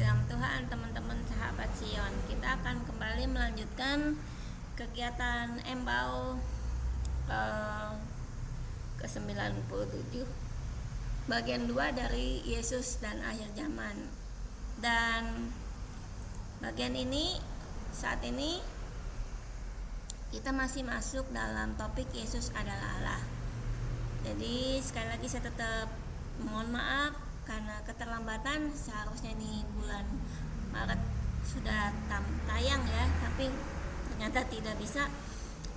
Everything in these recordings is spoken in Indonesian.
Dalam Tuhan, teman-teman sahabat Sion, kita akan kembali melanjutkan kegiatan Embau ke-97 bagian 2 dari Yesus dan akhir zaman. Dan bagian ini saat ini kita masih masuk dalam topik Yesus adalah Allah. Jadi sekali lagi saya tetap mohon maaf karena keterlambatan. Seharusnya ini bulan Maret sudah tayang ya, tapi ternyata tidak bisa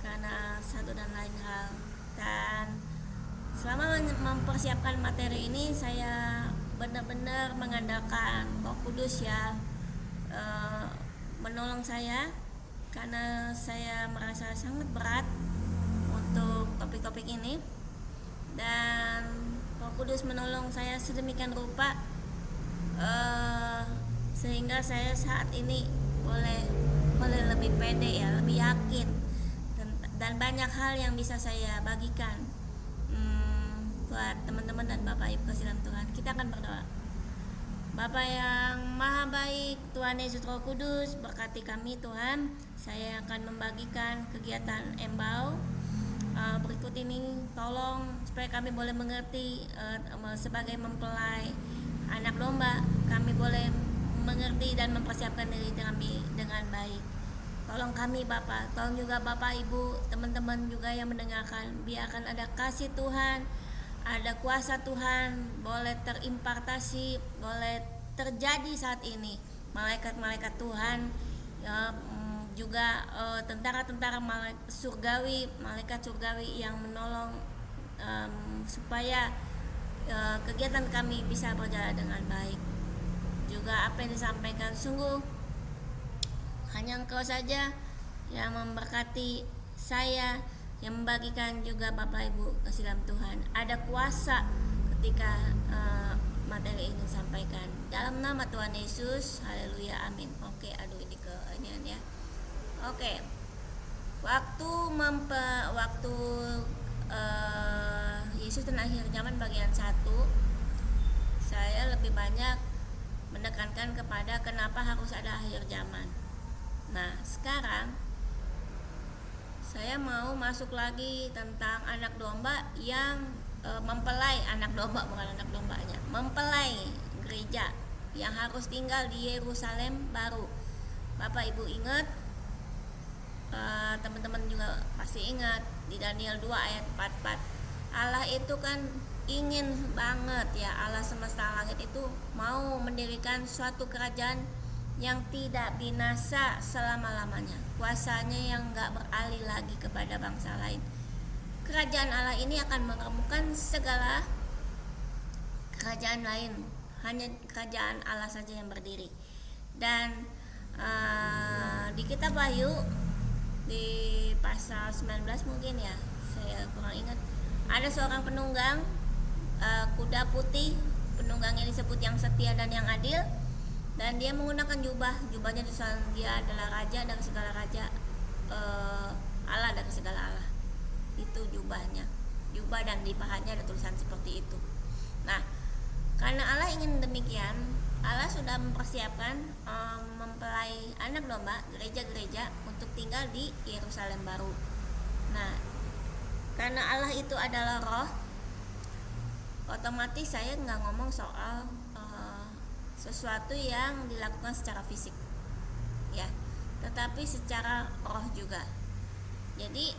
karena satu dan lain hal. Dan selama mempersiapkan materi ini saya benar-benar mengandalkan Roh Kudus ya, menolong saya karena saya merasa sangat berat untuk topik-topik ini. Dan Roh Kudus menolong saya sedemikian rupa sehingga saya saat ini boleh lebih pede ya, lebih yakin dan banyak hal yang bisa saya bagikan buat teman-teman dan Bapak Ibu kasih dalam Tuhan. Kita akan berdoa. Bapa yang maha baik, Tuhan Yesus Roh Kudus, berkati kami Tuhan. Saya akan membagikan kegiatan Embau berikut ini, tolong supaya kami boleh mengerti sebagai mempelai anak domba, kami boleh mengerti dan mempersiapkan diri kami dengan baik. Tolong kami Bapak, tolong juga Bapak Ibu, teman-teman juga yang mendengarkan, biarkan ada kasih Tuhan, ada kuasa Tuhan, boleh terimpartasi, boleh terjadi saat ini. Malaikat-malaikat Tuhan ya, juga tentara-tentara surgawi, malaikat surgawi yang menolong supaya kegiatan kami bisa berjalan dengan baik. Juga apa yang disampaikan sungguh hanya Engkau saja yang memberkati saya, yang membagikan juga Bapak Ibu kasih dalam Tuhan. Ada kuasa ketika materi ini disampaikan. Dalam nama Tuhan Yesus, haleluya, amin. Oke, aduh ini ke inian ya. Oke. Waktu Yesus dan akhir zaman bagian 1, saya lebih banyak menekankan kepada kenapa harus ada akhir zaman. Nah, sekarang saya mau masuk lagi tentang anak domba yang mempelai anak domba, bukan anak dombanya, mempelai gereja yang harus tinggal di Yerusalem baru. Bapak Ibu ingat, teman-teman juga pasti ingat di Daniel 2 ayat 44, Allah itu kan ingin banget ya, Allah semesta langit itu mau mendirikan suatu kerajaan yang tidak binasa selama-lamanya, kuasanya yang gak beralih lagi kepada bangsa lain. Kerajaan Allah ini akan meremukkan segala kerajaan lain, hanya kerajaan Allah saja yang berdiri. Dan di kitab Wahyu di pasal 19 mungkin ya, saya kurang ingat, ada seorang penunggang kuda putih, penunggangnya disebut yang setia dan yang adil, dan dia menggunakan jubahnya tulisan dia adalah raja dari segala raja, Allah dari segala Allah. Itu jubahnya, jubah dan di pahanya ada tulisan seperti itu. Nah, karena Allah ingin demikian, Allah sudah mempersiapkan mempelai anak domba, gereja-gereja untuk tinggal di Yerusalem baru. Nah, karena Allah itu adalah roh, otomatis saya nggak ngomong soal sesuatu yang dilakukan secara fisik ya, tetapi secara roh juga. Jadi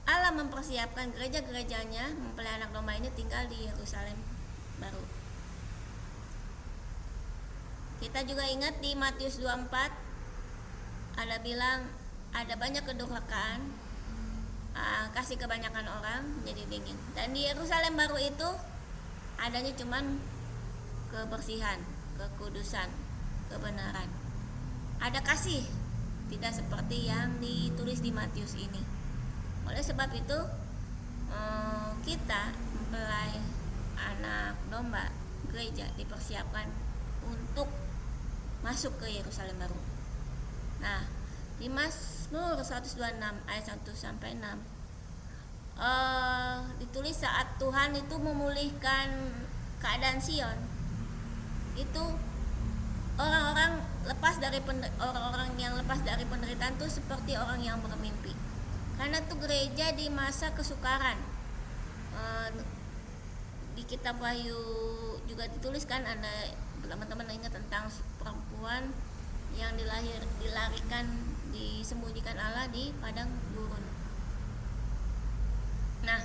Allah mempersiapkan gereja-gerejanya, mempelai anak domba ini tinggal di Yerusalem baru. Kita juga ingat di Matius 24 ada bilang ada banyak kedurhakaan, kasih kebanyakan orang menjadi dingin. Dan di Yerusalem baru itu adanya cuman kebersihan, kekudusan, kebenaran. Ada kasih, tidak seperti yang ditulis di Matius ini. Oleh sebab itu kita mempelai anak domba gereja dipersiapkan untuk masuk ke Yerusalem baru. Nah, di Mazmur 126 ayat 1 sampai 6 ditulis saat Tuhan itu memulihkan keadaan Sion, itu orang-orang yang lepas dari penderitaan tuh seperti orang yang bermimpi. Karena tuh gereja di masa kesukaran. Di kitab Wahyu juga dituliskan, ada teman-teman ingat tentang perempuan yang disembunyikan Allah di padang gurun. Nah,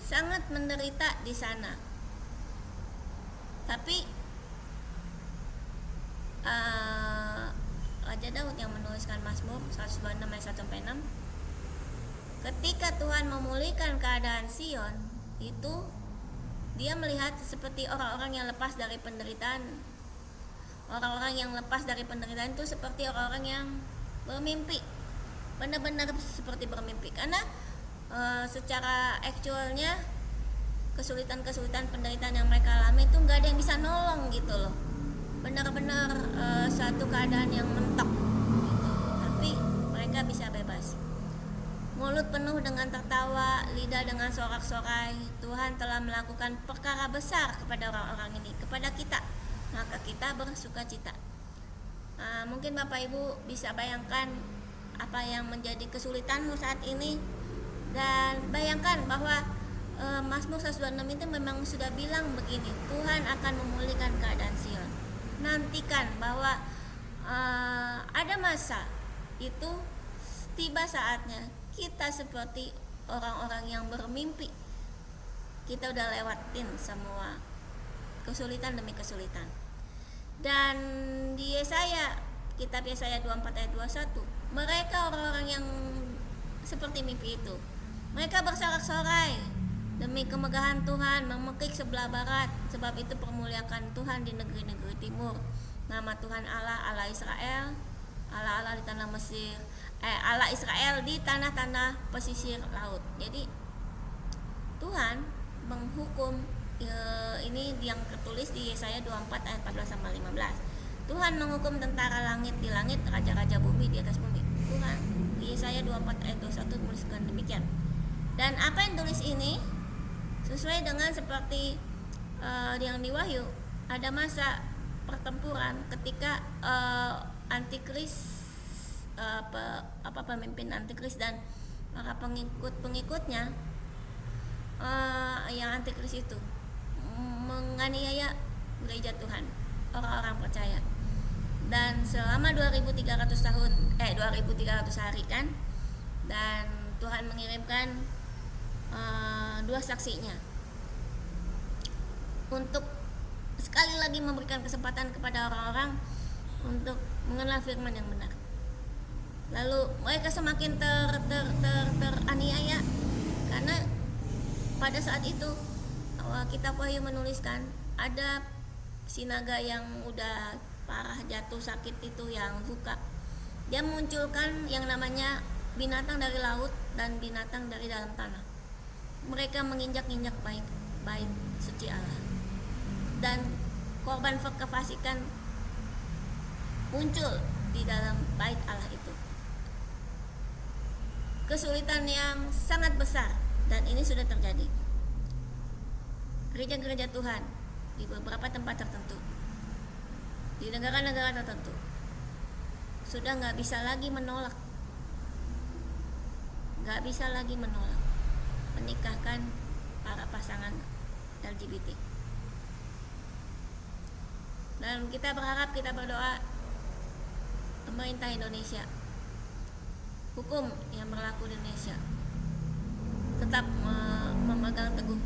sangat menderita di sana. Tapi Raja Daud yang menuliskan Mazmur 126 ayat 1-6, ketika Tuhan memulihkan keadaan Sion, itu dia melihat seperti orang-orang yang lepas dari penderitaan. Orang-orang yang lepas dari penderitaan itu seperti orang-orang yang bermimpi, benar-benar seperti bermimpi. Karena secara aktualnya kesulitan-kesulitan penderitaan yang mereka alami itu nggak ada yang bisa nolong gitu loh. Benar-benar suatu keadaan yang mentok gitu. Tapi mereka bisa bebas. Mulut penuh dengan tertawa, lidah dengan sorak-sorai. Tuhan telah melakukan perkara besar kepada orang-orang ini, kepada kita. Maka kita bersuka cita. Mungkin Bapak Ibu bisa bayangkan apa yang menjadi kesulitanmu saat ini. Dan bayangkan bahwa Mazmur 126 itu memang sudah bilang begini, Tuhan akan memulihkan keadaan Sion. Nantikan bahwa ada masa itu tiba saatnya kita seperti orang-orang yang bermimpi. Kita udah lewatin semua kesulitan demi kesulitan. Dan di kitab Yesaya 24 ayat 21, mereka orang-orang yang seperti mimpi itu, mereka bersorak-sorai demi kemegahan Tuhan, memekik sebelah barat. Sebab itu permuliakan Tuhan di negeri-negeri timur. Nama Tuhan Allah Israel, Allah di tanah Mesir, Allah Israel di tanah-tanah pesisir laut. Jadi Tuhan menghukum, ini yang tertulis di Yesaya 24 ayat 14-15. Tuhan menghukum tentara langit di langit, raja-raja bumi di atas bumi. Tuhan di Yesaya 24 ayat 21 menuliskan demikian. Dan apa yang tulis ini sesuai dengan seperti yang di Wahyu, ada masa pertempuran ketika antikris, pemimpin antikris dan para pengikut-pengikutnya yang antikris itu menganiaya gereja Tuhan, orang-orang percaya. Dan selama 2300 hari kan, dan Tuhan mengirimkan dua saksinya untuk sekali lagi memberikan kesempatan kepada orang-orang untuk mengenal firman yang benar. Lalu mereka semakin teraniaya, karena pada saat itu kitab Wahyu menuliskan ada si naga yang udah parah jatuh sakit itu, yang luka. Dia munculkan yang namanya binatang dari laut dan binatang dari dalam tanah. Mereka menginjak-injak bait suci Allah, dan korban kefasikan muncul di dalam bait Allah itu. Kesulitan yang sangat besar, dan ini sudah terjadi. Gereja-gereja Tuhan di beberapa tempat tertentu, di negara-negara tertentu, sudah nggak bisa lagi menolak menikahkan para pasangan LGBT. Dan kita berharap, kita berdoa pemerintah Indonesia, hukum yang berlaku di Indonesia tetap memegang teguh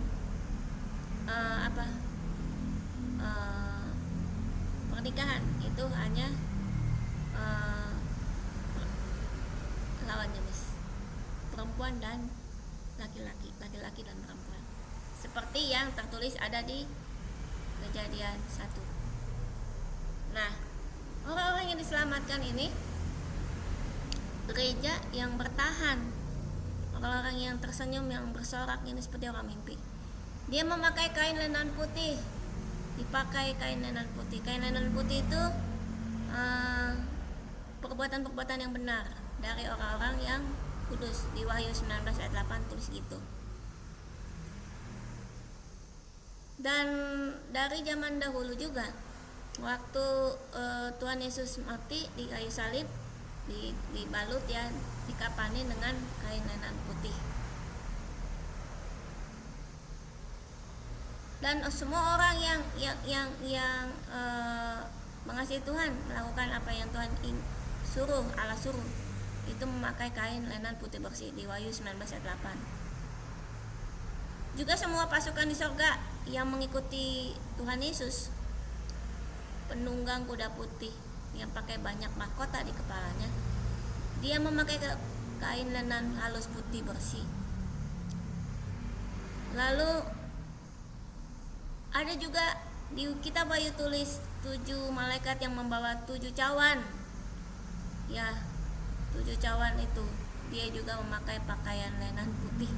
pernikahan itu hanya lawan jenis, perempuan dan laki-laki dan perempuan, seperti yang tertulis ada di Kejadian 1. Nah, orang-orang yang diselamatkan ini gereja yang bertahan, orang-orang yang tersenyum, yang bersorak ini seperti orang mimpi. Dia memakai kain lenan putih, dipakai kain lenan putih. Kain lenan putih itu perbuatan-perbuatan yang benar dari orang-orang yang kudus. Di Wahyu 19 ayat 8 tulis gitu. Dan dari zaman dahulu juga, waktu Tuhan Yesus mati di kayu salib, dibalut ya, dikapani dengan kain lenan putih. Dan semua orang yang mengasihi Tuhan, melakukan apa yang Tuhan suruh, Allah suruh, itu memakai kain lenan putih bersih di Wahyu 19 ayat 8. Juga semua pasukan di sorga yang mengikuti Tuhan Yesus, penunggang kuda putih yang pakai banyak mahkota di kepalanya, dia memakai kain lenan halus putih bersih. Lalu ada juga di kitab Wahyu tulis 7 malaikat yang membawa 7 cawan. Ya, 7 cawan itu dia juga memakai pakaian lenan putih.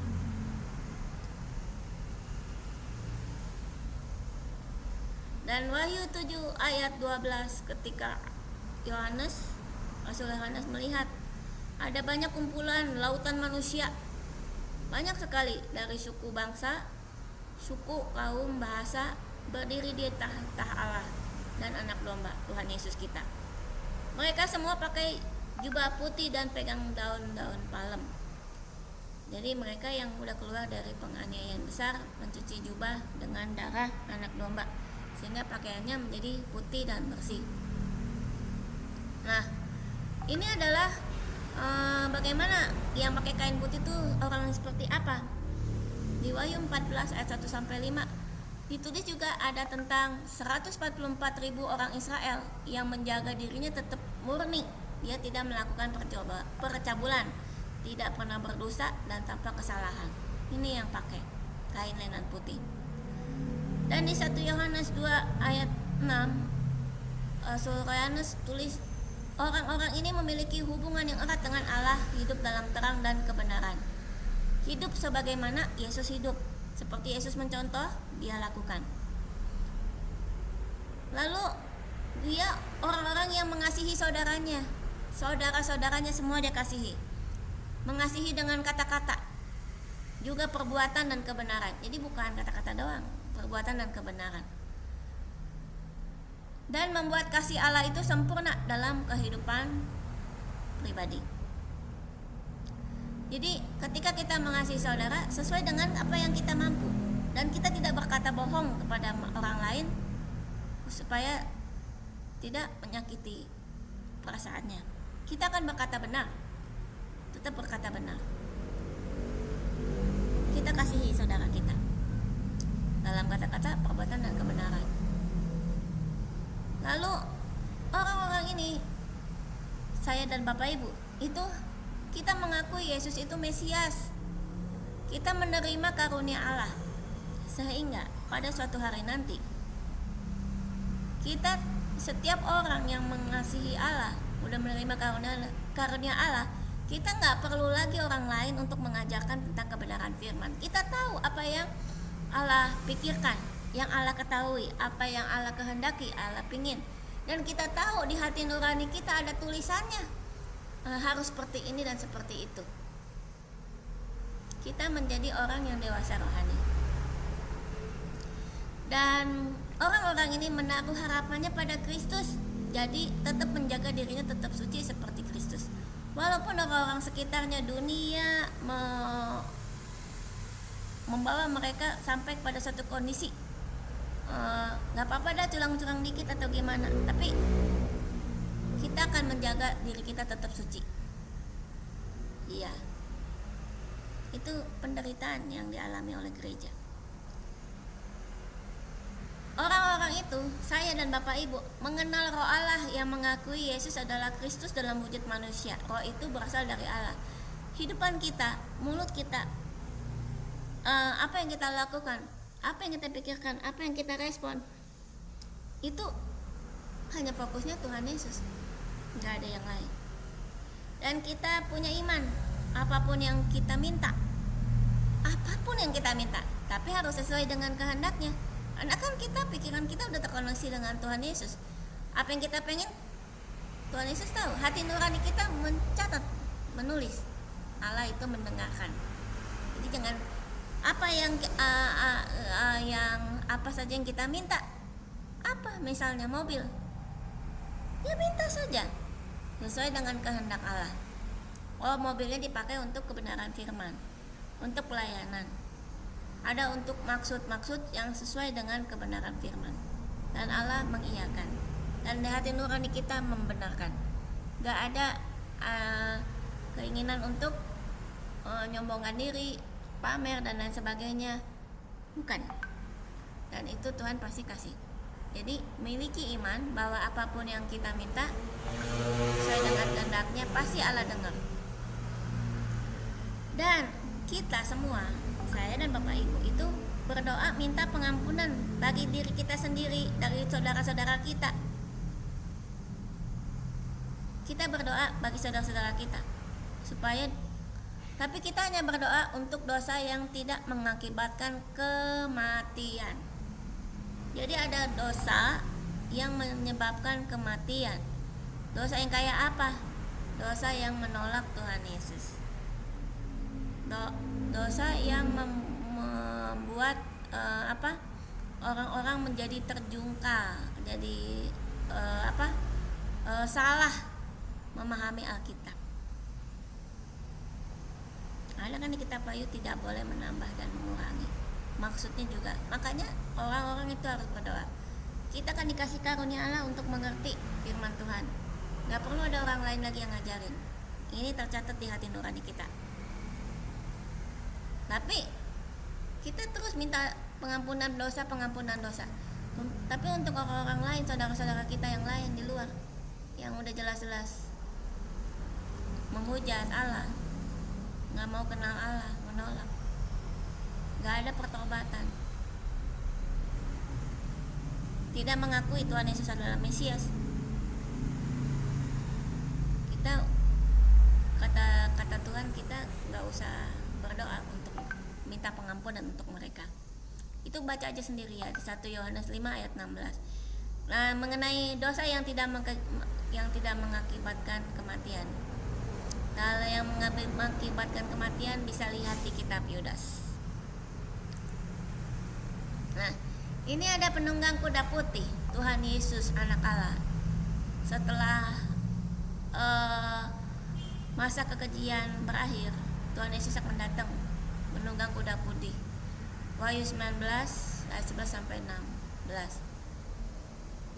Dan Wahyu 7 ayat 12, ketika Rasul Yohanes melihat ada banyak kumpulan lautan manusia, banyak sekali dari suku bangsa, suku, kaum, bahasa, berdiri di tahta Allah dan anak domba, Tuhan Yesus kita. Mereka semua pakai jubah putih dan pegang daun-daun palem. Jadi mereka yang udah keluar dari penganiayaan besar mencuci jubah dengan darah anak domba, sehingga pakaiannya menjadi putih dan bersih. Nah, ini adalah bagaimana yang pakai kain putih itu orang seperti apa. Di Wahyu 14 ayat 1 sampai 5 ditulis juga ada tentang 144.000 orang Israel yang menjaga dirinya tetap murni. Dia tidak melakukan percabulan, tidak pernah berdosa dan tanpa kesalahan. Ini yang pakai kain lenan putih. Dan di 1 Yohanes 2 ayat 6, Rasul Yohanes tulis, orang-orang ini memiliki hubungan yang erat dengan Allah, hidup dalam terang dan kebenaran. Hidup sebagaimana Yesus hidup, seperti Yesus mencontoh, dia lakukan. Lalu dia orang-orang yang mengasihi saudaranya, saudara-saudaranya semua dia kasihi. Mengasihi dengan kata-kata, juga perbuatan dan kebenaran. Jadi bukan kata-kata doang, perbuatan dan kebenaran. Dan membuat kasih Allah itu sempurna dalam kehidupan pribadi. Jadi ketika kita mengasihi saudara sesuai dengan apa yang kita mampu, dan kita tidak berkata bohong kepada orang lain supaya tidak menyakiti perasaannya. Kita akan berkata benar, tetap berkata benar. Kita kasihi saudara kita dalam kata-kata, perbuatan dan kebenaran. Lalu orang-orang ini, saya dan Bapak Ibu, itu kita mengakui Yesus itu Mesias. Kita menerima karunia Allah, sehingga pada suatu hari nanti kita, setiap orang yang mengasihi Allah, udah menerima karunia Allah, kita gak perlu lagi orang lain untuk mengajarkan tentang kebenaran firman. Kita tahu apa yang Allah pikirkan, yang Allah ketahui, apa yang Allah kehendaki, Allah pingin. Dan kita tahu di hati nurani kita ada tulisannya, harus seperti ini dan seperti itu. Kita menjadi orang yang dewasa rohani. Dan orang-orang ini menaruh harapannya pada Kristus, jadi tetap menjaga dirinya tetap suci seperti Kristus. Walaupun orang-orang sekitarnya, dunia membawa mereka sampai pada satu kondisi, gak apa-apa dah curang-curang dikit atau gimana, tapi kita akan menjaga diri kita tetap suci. Iya, itu penderitaan yang dialami oleh gereja. Orang-orang itu, saya dan Bapak Ibu, mengenal roh Allah yang mengakui Yesus adalah Kristus dalam wujud manusia. Roh itu berasal dari Allah. Hidupan kita, mulut kita, apa yang kita lakukan, apa yang kita pikirkan, apa yang kita respon, itu hanya fokusnya Tuhan Yesus, gak ada yang lain. Dan kita punya iman, apapun yang kita minta, tapi harus sesuai dengan kehendaknya. Karena kan kita, pikiran kita udah terkoneksi dengan Tuhan Yesus. Apa yang kita pengen, Tuhan Yesus tahu. Hati nurani kita mencatat, menulis. Allah itu mendengarkan. Jadi jangan apa yang apa saja yang kita minta. Apa misalnya mobil, ya minta saja sesuai dengan kehendak Allah. Oh, mobilnya dipakai untuk kebenaran firman, untuk pelayanan. Ada untuk maksud-maksud yang sesuai dengan kebenaran firman, dan Allah mengiyakan. Dan di hati nurani kita membenarkan. Gak ada keinginan untuk nyombongkan diri, pamer dan lain sebagainya. Bukan. Dan itu Tuhan pasti kasih. Jadi miliki iman bahwa apapun yang kita minta sesuai dengan kehendaknya, pasti Allah dengar. Dan kita semua, saya dan Bapak Ibu itu berdoa minta pengampunan bagi diri kita sendiri, dari saudara-saudara kita. Kita berdoa bagi saudara-saudara kita supaya, tapi kita hanya berdoa untuk dosa yang tidak mengakibatkan kematian. Jadi ada dosa yang menyebabkan kematian. Dosa yang kayak apa? Dosa yang menolak Tuhan Yesus. Dosa yang membuat orang-orang menjadi terjungkal, jadi salah memahami Alkitab. Ada kan di kitab Wahyu tidak boleh menambah dan mengurangi. Maksudnya juga, makanya orang-orang itu harus berdoa. Kita kan dikasih karunia Allah untuk mengerti firman Tuhan. Gak perlu ada orang lain lagi yang ngajarin. Ini tercatat di hati nurani kita. Tapi kita terus minta pengampunan dosa. Tapi untuk orang-orang lain, saudara-saudara kita yang lain di luar, yang udah jelas-jelas menghujat Allah, gak mau kenal Allah, menolak, gak ada pertobatan, tidak mengakui Tuhan Yesus adalah Mesias, kita kata Tuhan, kita gak usah berdoa untuk minta pengampunan untuk mereka. Itu baca aja sendiri ya di 1 Yohanes 5 ayat 16. Nah, mengenai dosa yang tidak mengakibatkan kematian. Kalau yang mengakibatkan kematian bisa lihat di kitab Yudas. Nah, ini ada penunggang kuda putih, Tuhan Yesus anak Allah. Setelah masa kekejian berakhir, Tuhan Yesus akan datang menunggang kuda putih. Wahyu 19 ayat 11 sampai 16.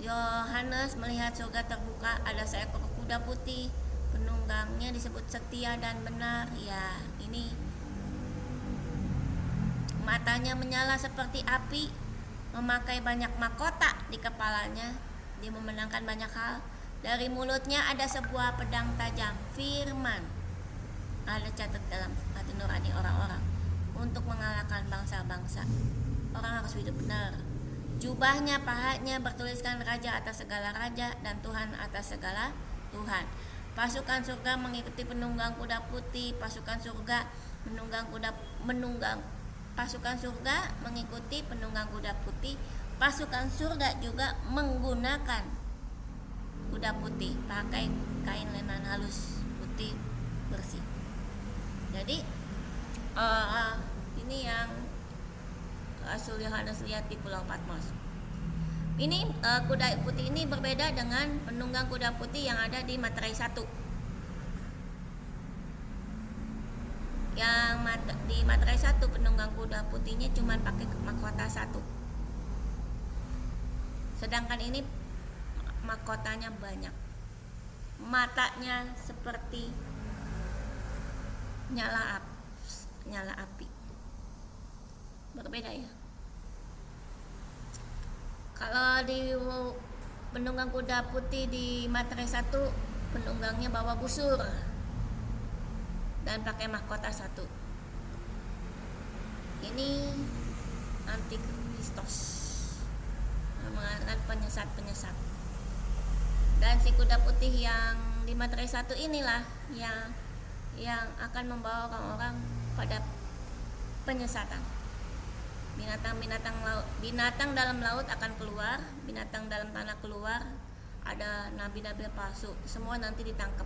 Yohanes melihat surga terbuka, ada seekor kuda putih, penunggangnya disebut setia dan benar. Ya, ini matanya menyala seperti api, memakai banyak mahkota di kepalanya, dia memenangkan banyak hal. Dari mulutnya ada sebuah pedang tajam, firman. Ada catat dalam hati nurani orang-orang untuk mengalahkan bangsa-bangsa. Orang harus hidup benar. Jubahnya, pahanya bertuliskan raja atas segala raja dan Tuhan atas segala Tuhan. Pasukan surga mengikuti penunggang kuda putih. Pasukan surga mengikuti penunggang kuda putih. Pasukan surga juga menggunakan kuda putih, pakai kain lenan halus putih bersih. Jadi ini yang Rasul Yohanes lihat di Pulau Patmos. Ini kuda putih ini berbeda dengan penunggang kuda putih yang ada di Materai 1. Yang di Materai 1 penunggang kuda putihnya cuma pakai mahkota 1. Sedangkan ini mahkotanya banyak. Matanya seperti nyala api. Berbeda ya. Kalau di penunggang kuda putih di Materai 1, penunggangnya bawa busur dan pakai mahkota 1. Ini antikristos, mengatakan penyesat. Dan si kuda putih yang di Materai 1 inilah yang akan membawa orang-orang pada penyesatan. Binatang dalam laut akan keluar, binatang dalam tanah keluar, ada nabi-nabi palsu, semua nanti ditangkap.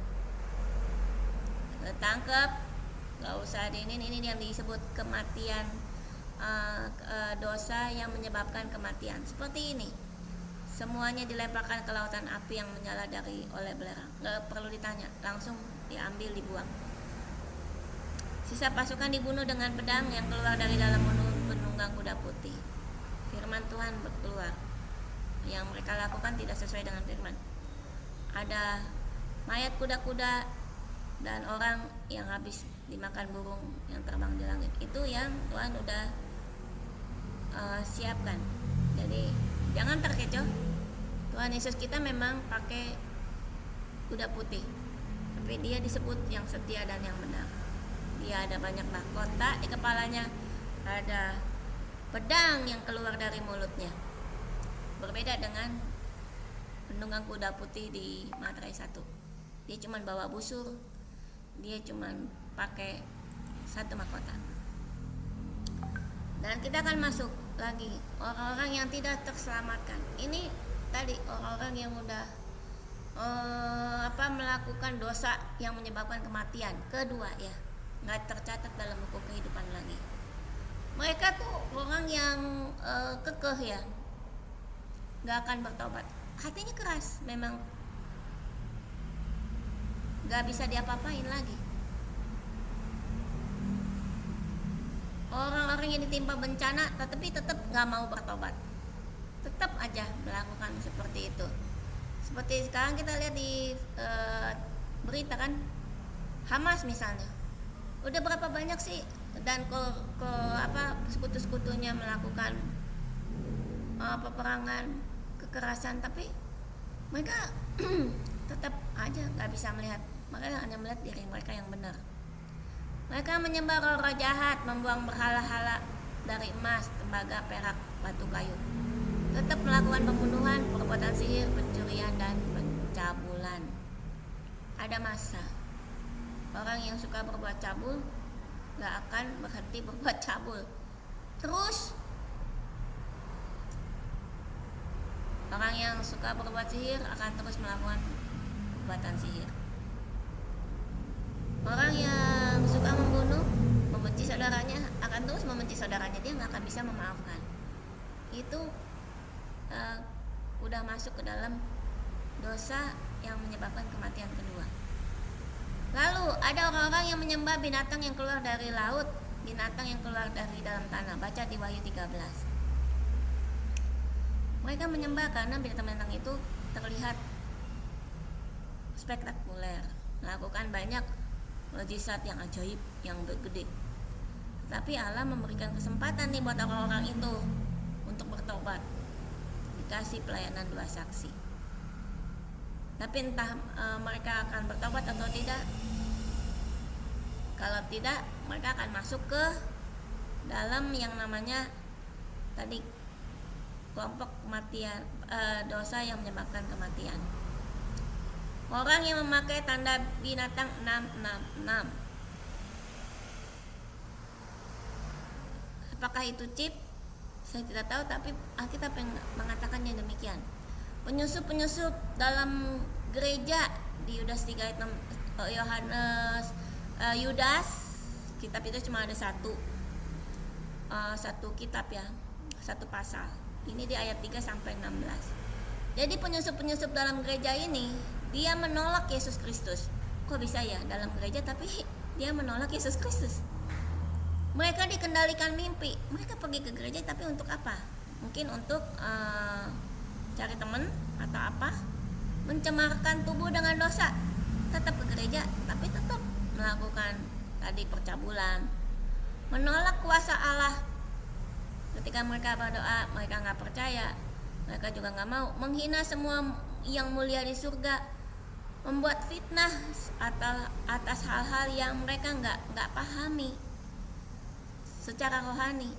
Gak usah ini yang disebut kematian dosa yang menyebabkan kematian. Seperti ini, semuanya dilemparkan ke lautan api yang menyala oleh belerang. Gak perlu ditanya, langsung diambil, dibuang. Sisa pasukan dibunuh dengan pedang yang keluar dari dalam penunggang kuda putih. Firman Tuhan keluar. Yang mereka lakukan tidak sesuai dengan firman. Ada mayat kuda-kuda dan orang yang habis dimakan burung yang terbang di langit. Itu yang Tuhan udah siapkan. Jadi jangan terkecoh. Tuhan Yesus kita memang pakai kuda putih, tapi dia disebut yang setia dan yang benar. Dia ada banyak mahkota di kepalanya, ada pedang yang keluar dari mulutnya. Berbeda dengan penunggang kuda putih di Materai 1. Dia cuma bawa busur, dia cuma pakai satu mahkota. Dan kita akan masuk lagi orang-orang yang tidak terselamatkan. Ini tadi orang-orang yang udah melakukan dosa yang menyebabkan kematian. Kedua ya, nggak tercatat dalam buku kehidupan lagi. Mereka tuh orang yang kekeh ya, nggak akan bertobat. Hatinya keras, memang nggak bisa diapa-apain lagi. Orang-orang yang ditimpa bencana tetapi tetap nggak mau bertobat, tetap aja melakukan seperti itu. Seperti sekarang kita lihat di berita kan, Hamas misalnya, udah berapa banyak sih dan sekutu-sekutunya melakukan peperangan, kekerasan, tapi mereka tetap aja nggak bisa melihat. Mereka hanya melihat diri mereka yang benar. Mereka menyembah roh-roh jahat, membuang berhala-hala dari emas, tembaga, perak, batu kayu. Tetap melakukan pembunuhan, perbuatan sihir, pencurian, dan pencabulan. Ada masa orang yang suka berbuat cabul gak akan berhenti berbuat cabul terus. Orang yang suka berbuat sihir akan terus melakukan perbuatan sihir. Orang yang suka membunuh, membenci saudaranya akan terus membenci saudaranya. Dia gak akan bisa memaafkan. Itu udah masuk ke dalam dosa yang menyebabkan kematian kedua. Lalu ada orang-orang yang menyembah binatang yang keluar dari laut, binatang yang keluar dari dalam tanah. Baca di Wahyu 13. Mereka menyembah karena binatang-binatang itu terlihat spektakuler, melakukan banyak mukjizat yang ajaib, yang gede. Tapi Allah memberikan kesempatan nih buat orang-orang itu untuk bertobat. Dikasih pelayanan 2 saksi. Tapi entah mereka akan bertobat atau tidak. Kalau tidak, mereka akan masuk ke dalam yang namanya tadi kelompok kematian, dosa yang menyebabkan kematian. Orang yang memakai tanda binatang 666. Apakah itu chip? Saya tidak tahu, tapi Alkitab mengatakannya demikian. Penyusup-penyusup dalam gereja di Yudas 3 ayat 6, Yudas, kitab itu cuma ada satu kitab ya, satu pasal. Ini di ayat 3 sampai 16. Jadi penyusup-penyusup dalam gereja ini dia menolak Yesus Kristus. Kok bisa ya dalam gereja tapi dia menolak Yesus Kristus? Mereka dikendalikan mimpi. Mereka pergi ke gereja tapi untuk apa? Mungkin untuk cari teman atau apa? Mencemarkan tubuh dengan dosa. Tetap ke gereja tapi tetap melakukan tadi percabulan. Menolak kuasa Allah. Ketika mereka berdoa, mereka gak percaya. Mereka juga gak mau. Menghina semua yang mulia di surga. Membuat fitnah atas hal-hal yang mereka gak pahami secara rohani.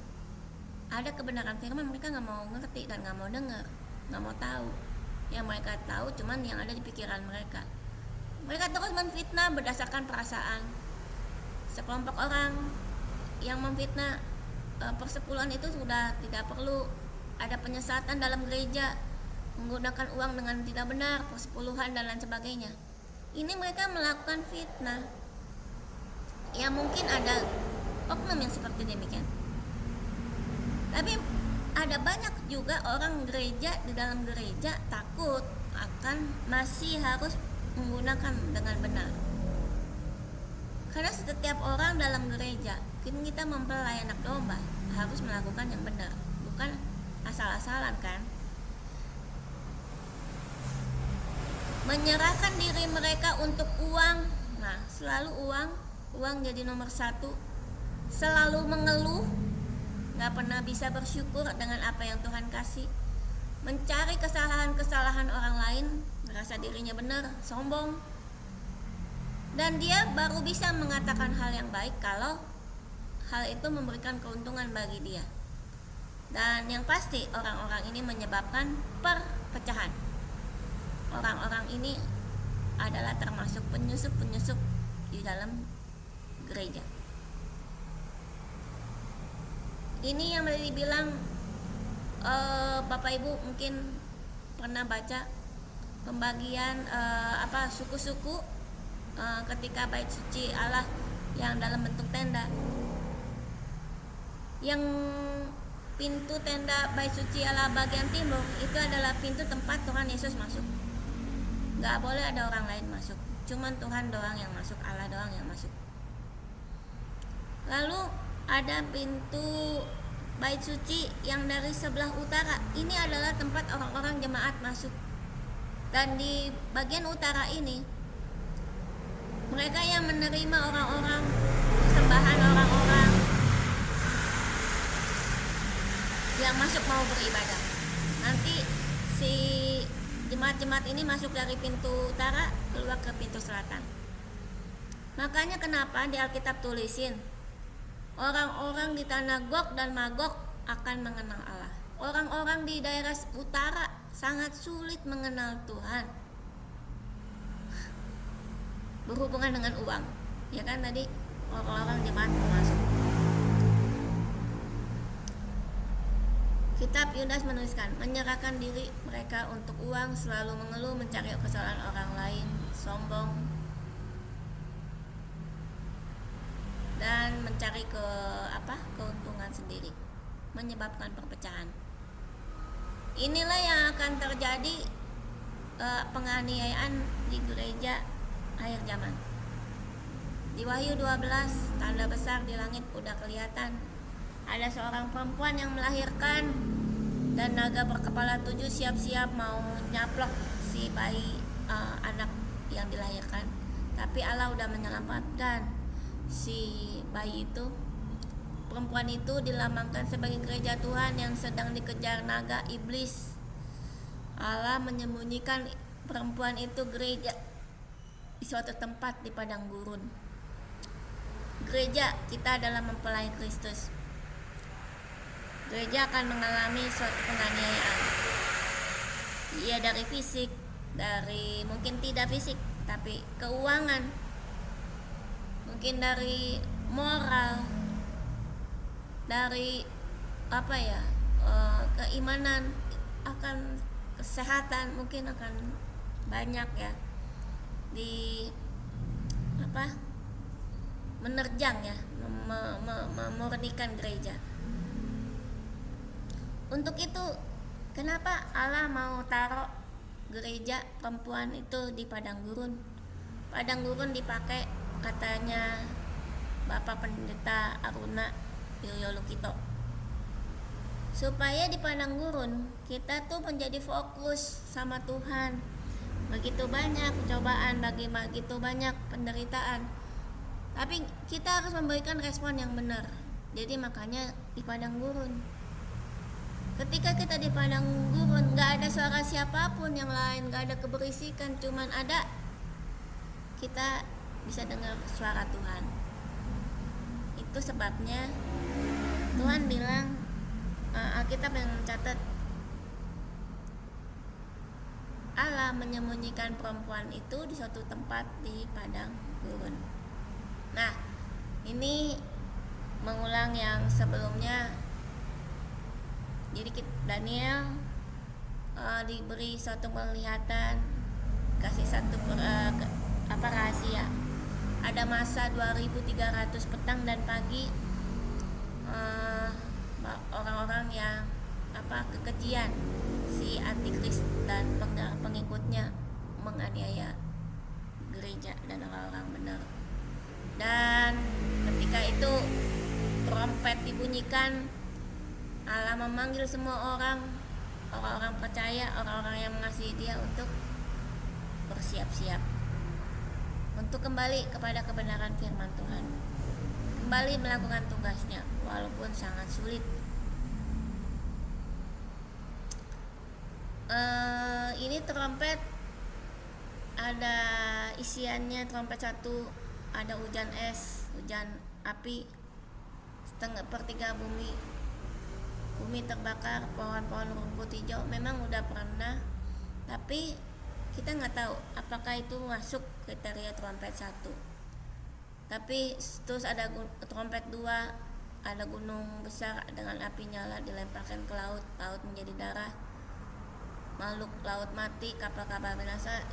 Ada kebenaran firman, mereka gak mau ngerti dan gak mau dengar, gak mau tahu. Yang mereka tahu cuman yang ada di pikiran mereka. Mereka terus menfitnah berdasarkan perasaan. Sekelompok orang yang memfitnah persepuluhan itu sudah tidak perlu ada penyesatan dalam gereja, menggunakan uang dengan tidak benar, persepuluhan dan lain sebagainya. Ini mereka melakukan fitnah. Ya mungkin ada oknum yang seperti demikian. Tapi ada banyak juga orang gereja, di dalam gereja takut akan masih harus menggunakan dengan benar. Karena setiap orang dalam gereja, kita mempelai anak domba, harus melakukan yang benar, bukan asal-asalan kan. Menyerahkan diri mereka untuk uang. Nah, selalu uang jadi nomor satu. Selalu mengeluh, gak pernah bisa bersyukur dengan apa yang Tuhan kasih. Mencari kesalahan-kesalahan orang lain, merasa dirinya benar, sombong. Dan dia baru bisa mengatakan hal yang baik kalau hal itu memberikan keuntungan bagi dia. Dan yang pasti orang-orang ini menyebabkan perpecahan. Orang-orang ini adalah termasuk penyusup-penyusup di dalam gereja. Ini yang dibilang Bapak Ibu mungkin pernah baca pembagian suku-suku ketika bait suci Allah yang dalam bentuk tenda. Yang pintu tenda bait suci Allah bagian timur itu adalah pintu tempat Tuhan Yesus masuk. Gak boleh ada orang lain masuk, cuman Tuhan doang yang masuk, Allah doang yang masuk. Lalu ada pintu bait suci yang dari sebelah utara. Ini adalah tempat orang-orang jemaat masuk. Dan di bagian utara ini mereka yang menerima orang-orang, persembahan orang-orang yang masuk mau beribadah. Nanti si jemaat-jemaat ini masuk dari pintu utara, keluar ke pintu selatan. Makanya kenapa di Alkitab tulisin orang-orang di tanah Gog dan Magog akan mengenal Allah. Orang-orang di daerah utara sangat sulit mengenal Tuhan, berhubungan dengan uang. Ya kan tadi orang-orang jemaat mau masuk. Kitab Yudas menuliskan, menyerahkan diri mereka untuk uang, selalu mengeluh, mencari kesalahan orang lain, sombong, dan mencari keuntungan sendiri, menyebabkan perpecahan. Inilah yang akan terjadi penganiayaan di gereja akhir zaman. Di Wahyu 12, tanda besar di langit udah kelihatan. Ada seorang perempuan yang melahirkan dan naga berkepala 7 siap-siap mau nyaplok si bayi anak yang dilahirkan. Tapi Allah udah menyelamatkan si bayi itu. Perempuan itu dilambangkan sebagai gereja Tuhan yang sedang dikejar naga iblis. Allah menyembunyikan perempuan itu gereja di suatu tempat di padang gurun. Gereja kita adalah mempelai Kristus. Gereja akan mengalami suatu penganiayaan. Ya dari fisik, dari mungkin tidak fisik, tapi keuangan, mungkin dari moral, dari keimanan, akan kesehatan mungkin akan banyak ya menerjang ya, memurnikan gereja. Untuk itu kenapa Allah mau taruh gereja perempuan itu di padang gurun? Padang gurun dipakai katanya Bapak Pendeta Aruna Wiryolukito, supaya di padang gurun kita tuh menjadi fokus sama Tuhan. Begitu banyak cobaan, begitu banyak penderitaan, tapi kita harus memberikan respon yang benar. Jadi makanya di padang gurun. Ketika kita di padang gurun, gak ada suara siapapun yang lain, gak ada keberisikan, cuman ada kita bisa dengar suara Tuhan. Itu sebabnya Tuhan bilang, Alkitab yang mencatat, Allah menyembunyikan perempuan itu di suatu tempat di padang gurun. Nah, ini mengulang yang sebelumnya. Jadi Daniel diberi suatu penglihatan, kasih satu rahasia. Ada masa 2300 petang dan pagi orang-orang yang kekejian, si antikris dan pengikutnya menganiaya gereja dan orang-orang benar. Dan ketika itu trompet dibunyikan, Allah memanggil semua orang-orang percaya, orang-orang yang mengasihi Dia untuk bersiap-siap untuk kembali kepada kebenaran firman Tuhan, kembali melakukan tugasnya walaupun sangat sulit. Ini trompet ada isiannya. Trompet satu ada hujan es, hujan api, setengah pertiga bumi terbakar, pohon-pohon rumput hijau. Memang udah pernah, tapi kita nggak tahu apakah itu masuk kriteria trompet satu. Tapi terus ada trompet dua, ada gunung besar dengan api nyala dilemparkan ke laut, laut menjadi darah, makhluk laut mati, kapal-kapal binasa.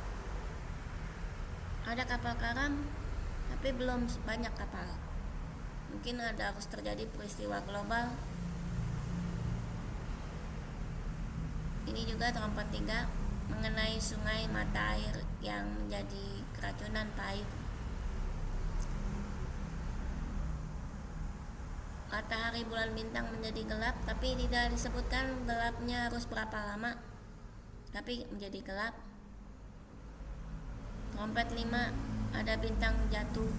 Ada kapal karam, tapi belum banyak kapal. Mungkin harus terjadi peristiwa global. Ini juga trompet tiga mengenai sungai mata air yang menjadi keracunan pahit. Matahari bulan bintang menjadi gelap, tapi tidak disebutkan gelapnya harus berapa lama, tapi menjadi gelap. Trompet 5 ada bintang jatuh,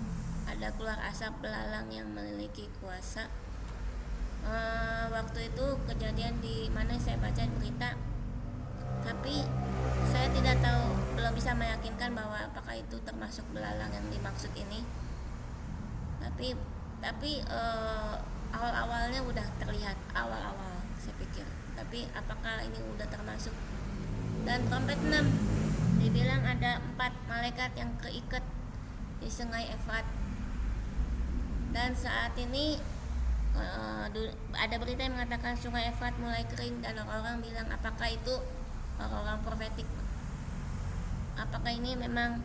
ada keluar asap belalang yang memiliki kuasa. Waktu itu kejadian di mana saya baca berita, tapi saya tidak tahu, belum bisa meyakinkan bahwa apakah itu termasuk belalang yang dimaksud ini. Tapi awal-awalnya udah terlihat, awal-awal saya pikir. Tapi apakah ini udah termasuk? Dan trompet 6 dibilang ada 4 malaikat yang keikat di sungai Efrat. Dan saat ini ada berita yang mengatakan sungai Efrat mulai kering, dan orang-orang bilang apakah itu orang-orang profetik? Apakah ini memang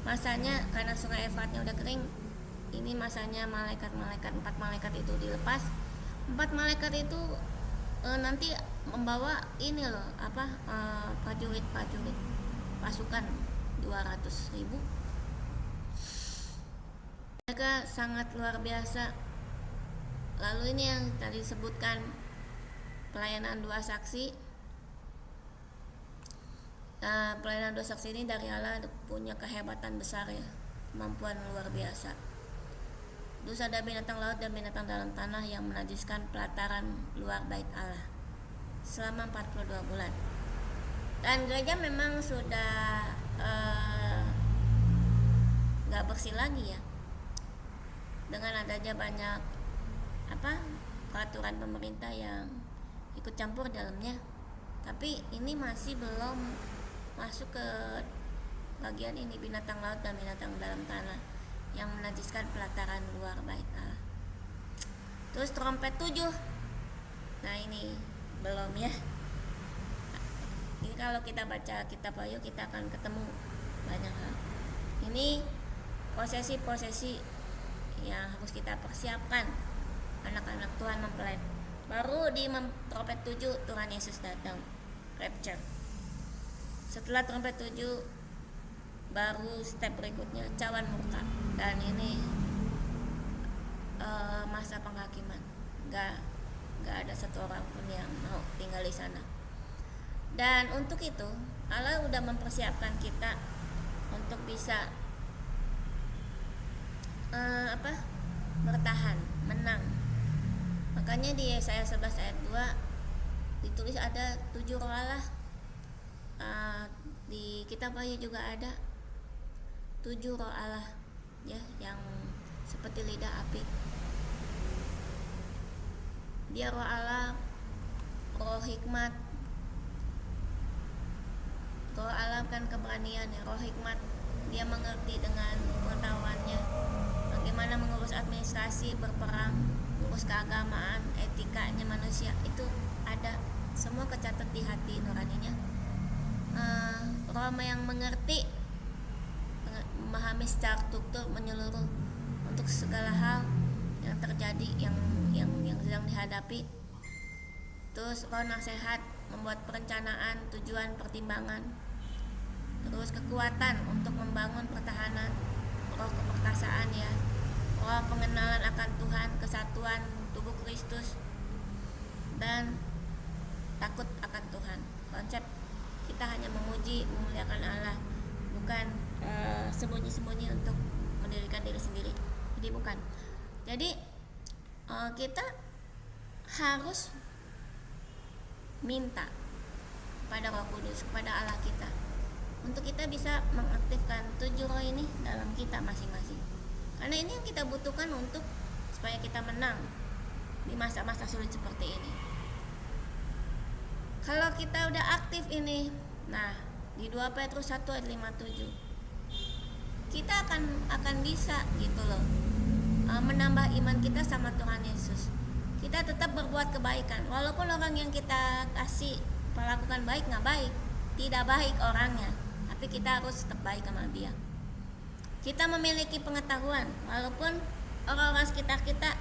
masanya karena sungai Efratnya udah kering? Ini masanya malaikat-malaikat, 4 malaikat itu dilepas. 4 malaikat itu nanti membawa ini loh, prajurit pasukan 200.000. Mereka sangat luar biasa. Lalu ini yang tadi disebutkan pelayanan 2 saksi. Pelayanan 2 saksi ini dari Allah punya kehebatan besar ya, kemampuan luar biasa. Terus ada binatang laut dan binatang dalam tanah yang menajiskan pelataran luar bait Allah selama 42 bulan. Dan gereja memang sudah gak bersih lagi ya, dengan adanya banyak peraturan pemerintah yang ikut campur dalamnya. Tapi ini masih belum masuk ke bagian ini, binatang laut dan binatang dalam tanah yang menajiskan pelataran luar bait Allah. Terus trompet 7, nah ini belum ya. Ini kalau kita baca kitab Wahyu kita akan ketemu banyak hal. Ini prosesi yang harus kita persiapkan anak-anak Tuhan mempelai. Baru di trompet 7 Tuhan Yesus datang, rapture. Setelah trompet 7 baru step berikutnya cawan murka, dan ini masa penghakiman. Gak ada satu orang pun yang mau tinggal di sana. Dan untuk itu Allah udah mempersiapkan kita untuk bisa bertahan, menang. Makanya di Yesaya 11 ayat 2 ditulis ada 7 roh Allah. Di kitab Wahyu juga ada 7 roh Allah ya, yang seperti lidah api. Dia roh Allah, roh hikmat. Roh Allah kan keberanian ya, roh hikmat dia mengerti dengan pengetahuannya bagaimana mengurus administrasi, berperang, mengurus keagamaan, etikanya manusia, itu ada semua kecatat di hati nuraninya. Roh yang mengerti, memahami secara struktur menyeluruh untuk segala hal yang terjadi, yang sedang dihadapi. terus roh nasihat, membuat perencanaan, tujuan, pertimbangan, terus kekuatan untuk membangun pertahanan, roh keperkasaan ya, roh pengenalan akan Tuhan, kesatuan tubuh Kristus, dan takut akan Tuhan. Konsep kita hanya memuji, memuliakan Allah, bukan sembunyi-sembunyi untuk mendirikan diri sendiri. Jadi bukan. Jadi kita harus minta pada Roh Kudus, kepada Allah kita, untuk kita bisa mengaktifkan 7 roh ini dalam kita masing-masing. Karena ini yang kita butuhkan untuk supaya kita menang di masa-masa sulit seperti ini. Kalau kita udah aktif ini, nah di 2 Petrus 1 ayat 57, kita akan bisa gitu loh, menambah iman kita sama Tuhan Yesus. Kita tetap berbuat kebaikan, walaupun orang yang kita kasih perlakukan baik nggak baik, tidak baik orangnya, tapi kita harus tetap baik sama dia. Kita memiliki pengetahuan, walaupun orang-orang sekitar kita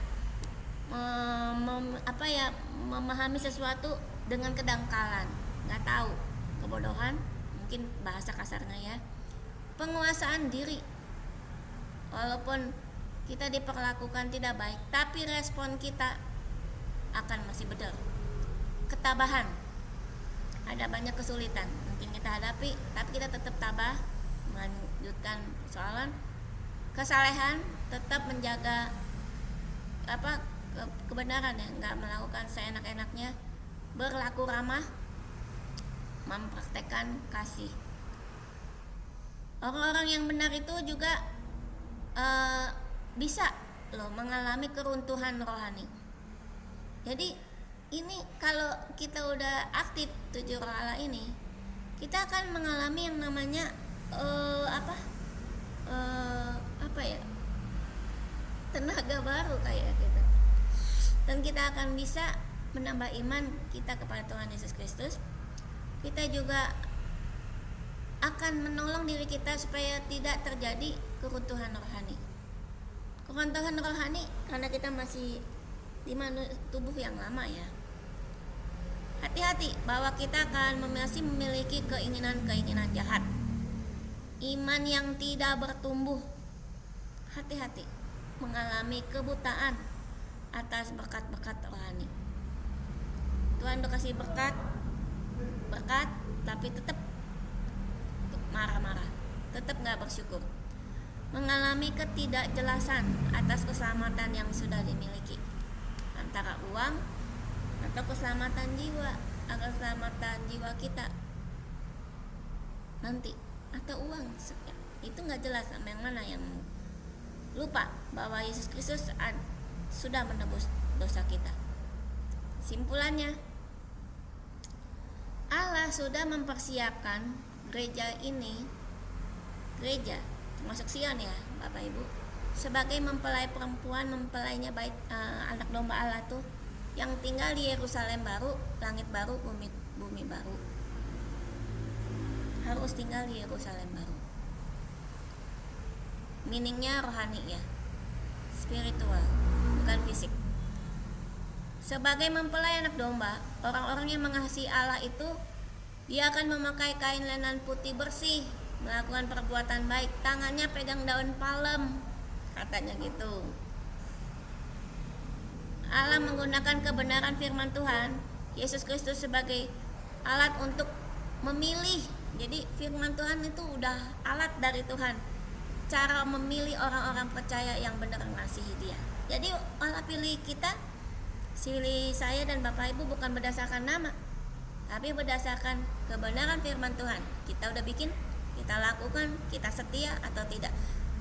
memahami sesuatu dengan kedangkalan, nggak tahu, kebodohan, mungkin bahasa kasarnya ya, penguasaan diri. Walaupun kita diperlakukan tidak baik, tapi respon kita akan masih benar. Ketabahan, ada banyak kesulitan mungkin kita hadapi, tapi kita tetap tabah melanjutkan persoalan. Kesalehan, tetap menjaga kebenaran ya, nggak melakukan seenak-enaknya. Berlaku ramah, mempraktekkan kasih. Orang-orang yang benar itu juga bisa loh mengalami keruntuhan rohani. Jadi ini kalau kita udah aktif 7 roh Allah ini, kita akan mengalami yang namanya tenaga baru kayak gitu. Dan kita akan bisa menambah iman kita kepada Tuhan Yesus Kristus. Kita juga akan menolong diri kita supaya tidak terjadi keruntuhan rohani. Keruntuhan rohani karena kita masih di tubuh yang lama ya. Hati-hati bahwa kita akan masih memiliki keinginan-keinginan jahat. Iman yang tidak bertumbuh. Hati-hati mengalami kebutaan atas berkat-berkat rohani. Tuhan udah kasih berkat, tapi tetap marah-marah, tetap gak bersyukur. Mengalami ketidakjelasan atas keselamatan yang sudah dimiliki, antara uang atau keselamatan jiwa, agar keselamatan jiwa kita nanti, atau uang, itu gak jelas sama yang mana. Yang lupa bahwa Yesus Kristus sudah menebus dosa kita. Simpulannya, Allah sudah mempersiapkan gereja ini, gereja termasuk Sion ya Bapak Ibu, sebagai mempelai perempuan, mempelainya baik anak domba Allah tuh, yang tinggal di Yerusalem baru, langit baru, bumi baru. Harus tinggal di Yerusalem baru. Meaningnya rohani ya, spiritual, bukan fisik. Sebagai mempelai anak domba, orang-orang yang mengasihi Allah itu, dia akan memakai kain lenan putih bersih, melakukan perbuatan baik, tangannya pegang daun palem, katanya gitu. Allah menggunakan kebenaran firman Tuhan, Yesus Kristus sebagai alat untuk memilih. Jadi firman Tuhan itu udah alat dari Tuhan, cara memilih orang-orang percaya yang benar mengasihi dia. Jadi Allah pilih kita, pilih saya dan Bapak Ibu bukan berdasarkan nama, tapi berdasarkan kebenaran firman Tuhan. Kita udah bikin, kita lakukan, kita setia atau tidak.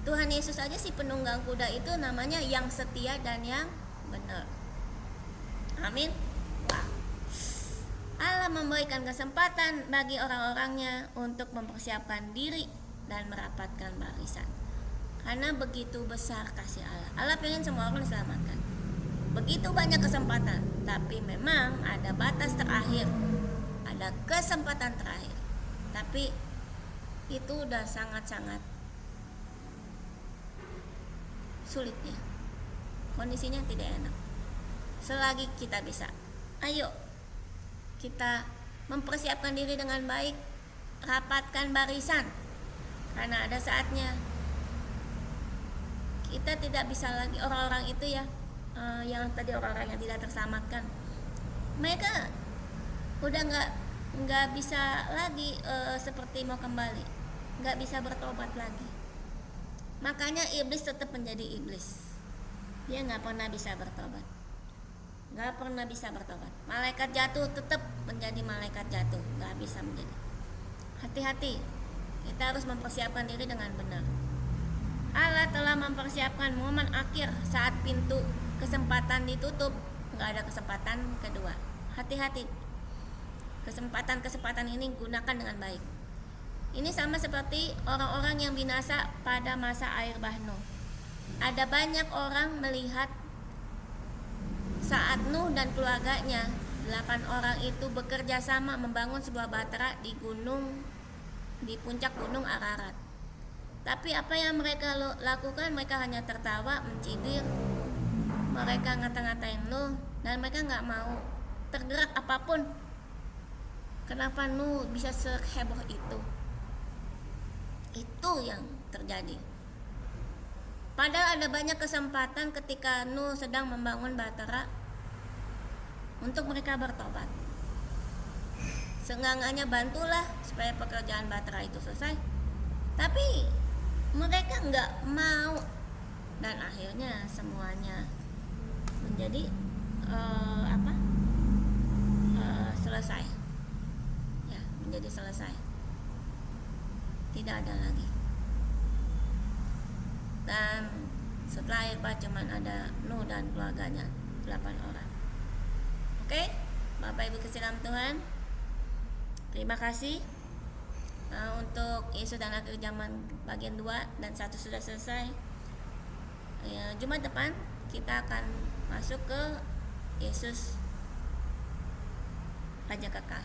Tuhan Yesus aja si penunggang kuda itu namanya yang setia dan yang benar. Amin. Wah. Allah memberikan kesempatan bagi orang-orangnya untuk mempersiapkan diri dan merapatkan barisan. Karena begitu besar kasih Allah. Allah pengen semua orang diselamatkan. Begitu banyak kesempatan, tapi memang ada batas terakhir. Ada kesempatan terakhir. Tapi itu udah sangat-sangat sulitnya. Kondisinya tidak enak. Selagi kita bisa, ayo kita mempersiapkan diri dengan baik, rapatkan barisan, karena ada saatnya kita tidak bisa lagi orang-orang itu ya, yang tadi orang-orang yang tidak terselamatkan, mereka udah nggak bisa lagi seperti mau kembali, nggak bisa bertobat lagi. Makanya iblis tetap menjadi iblis, dia nggak pernah bisa bertobat, nggak pernah bisa bertobat. Malaikat jatuh tetap menjadi malaikat jatuh, nggak bisa menjadi. Hati-hati, kita harus mempersiapkan diri dengan benar. Allah telah mempersiapkan momen akhir saat pintu kesempatan ditutup, nggak ada kesempatan kedua. Hati-hati, kesempatan ini gunakan dengan baik. Ini sama seperti orang-orang yang binasa pada masa air bah Nuh. Ada banyak orang melihat saat Nuh dan keluarganya, 8 orang itu bekerja sama membangun sebuah batra di puncak gunung Ararat. Tapi apa yang mereka lakukan? Mereka hanya tertawa, mencibir, mereka ngata-ngatain Nuh, dan mereka nggak mau tergerak apapun. Kenapa Nuh bisa seheboh itu? Itu yang terjadi. Padahal ada banyak kesempatan ketika Nuh sedang membangun batra untuk mereka bertobat. Seenggak-enggaknya bantulah supaya pekerjaan batra itu selesai. Tapi mereka nggak mau, dan akhirnya semuanya menjadi selesai. Ya, menjadi selesai. Tidak ada lagi. Dan setelah air bah cuman ada Nuh dan keluarganya, 8 orang. Oke, Bapak Ibu kasih dalam Tuhan, terima kasih untuk Yesus dan akhir zaman bagian 2 dan 1 sudah selesai. Jumat depan kita akan masuk ke Yesus Raja Kekal.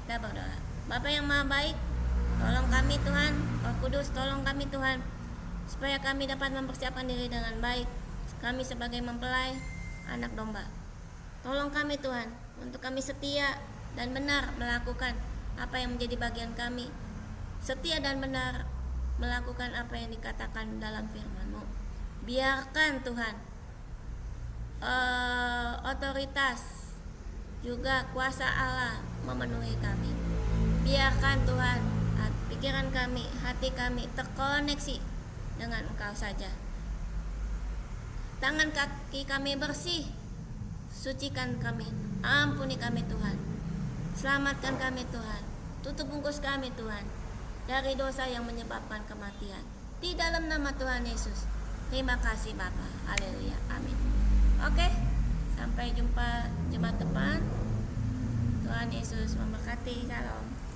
Kita berdoa. Bapa yang Maha Baik, tolong kami Tuhan, Roh Kudus tolong kami Tuhan, supaya kami dapat mempersiapkan diri dengan baik. Kami sebagai mempelai anak domba, tolong kami Tuhan, untuk kami setia dan benar melakukan apa yang menjadi bagian kami, setia dan benar melakukan apa yang dikatakan dalam firman-Mu. Biarkan Tuhan otoritas juga kuasa Allah memenuhi kami. Biarkan Tuhan pikiran kami, hati kami terkoneksi dengan Engkau saja. Tangan kaki kami bersih, sucikan kami, ampuni kami Tuhan, selamatkan kami Tuhan, tutup bungkus kami Tuhan dari dosa yang menyebabkan kematian, di dalam nama Tuhan Yesus. Terima kasih Bapa. Haleluya, amin. Oke, sampai jumpa Jumat depan. Tuhan Yesus memberkati. Shalom.